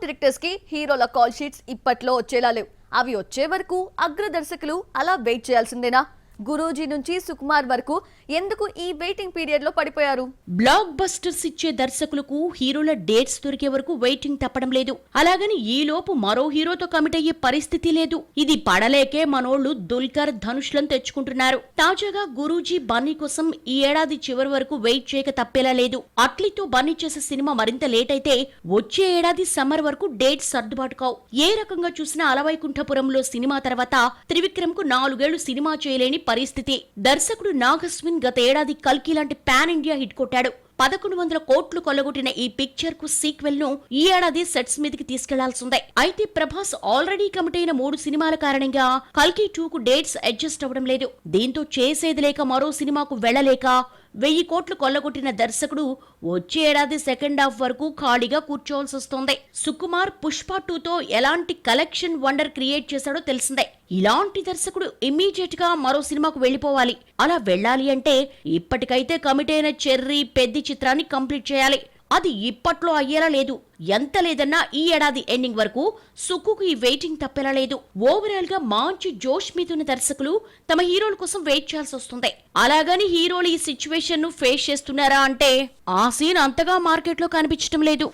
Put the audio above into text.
Directors కి హీరోల call sheets ఇప్పట్లో వచ్చేలా లేవు. అవి వచ్చే వరకు అగ్ర దర్శకులు అలా వెయిట్ చేయాల్సిందేనా? గురూజీ నుంచి సుకుమార్ వరకు ఎందుకు ఈ వెయిటింగ్ పీరియడ్ లో పడిపోయారు? బ్లాక్ బస్టర్స్ ఇచ్చే దర్శకులకు హీరోల డేట్స్ దొరికే వరకు వెయిటింగ్ తప్పడం లేదు. అలాగని ఈ లోపు మరో హీరోతో కమిట్ అయ్యే పరిస్థితి లేదు. ఇది పడలేకే మనోళ్లు దుల్కర్, ధనుష్లను తెచ్చుకుంటున్నారు. తాజాగా గురూజీ బన్నీ కోసం ఈ ఏడాది చివరి వరకు వెయిట్ చేయక తప్పేలా లేదు. అట్లీతో బన్నీ చేసే సినిమా మరింత లేట్ అయితే వచ్చే ఏడాది సమ్మర్ వరకు డేట్స్ సర్దుబాటు కావు. ఏ రకంగా చూసినా అలవైకుంఠపురంలో సినిమా తర్వాత త్రివిక్రమ్ కు 4 ఏళ్లు సినిమా చేయలేని పరిస్థితి. దర్శకుడు నాగస్విన్ గత ఏడాది కల్కి లాంటి పాన్ ఇండియా హిట్ కొట్టాడు. 1100 కోట్లు కొల్లగొట్టిన ఈ పిక్చర్ కు సీక్వెల్ ను ఈ ఏడాది సెట్స్ మీదకి తీసుకెళ్లాల్సిందే. అయితే ప్రభాస్ ఆల్రెడీ కమిట్ అయిన 3 సినిమాల కారణంగా కల్కి 2 కు డేట్స్ అడ్జస్ట్ అవ్వడం లేదు. దీంతో చేసేది లేక మరో సినిమాకు వెళ్లలేక 1000 కోట్లు కొల్లగొట్టిన దర్శకుడు వచ్చే ఏడాది సెకండ్ హాఫ్ వరకు ఖాళీగా కూర్చోవాల్సి వస్తోంది. సుకుమార్ పుష్ప 2తో ఎలాంటి కలెక్షన్ వండర్ క్రియేట్ చేశాడో తెలిసిందే. ఇలాంటి దర్శకుడు ఇమ్మీడియట్ గా మరో సినిమాకు వెళ్లిపోవాలి. అలా వెళ్లాలి అంటే ఇప్పటికైతే కమిట్ అయిన చెర్రీ, పెద్ది చిత్రాన్ని కంప్లీట్ చేయాలి. అది ఇప్పట్లో అయ్యేలా లేదు. ఎంత లేదన్నా ఈ ఏడాది ఎండింగ్ వరకు సుక్కుకు ఈ వెయిటింగ్ తప్పేలా లేదు. ఓవరాల్ గా మంచి జోష్ మీదున్న దర్శకులు తమ హీరోల కోసం వెయిట్ చేయాల్సి వస్తుంది. అలాగని హీరోలు ఈ సిచ్యువేషన్ ను ఫేస్ చేస్తున్నారా అంటే ఆ సీన్ అంతగా మార్కెట్ లో కనిపించడం లేదు.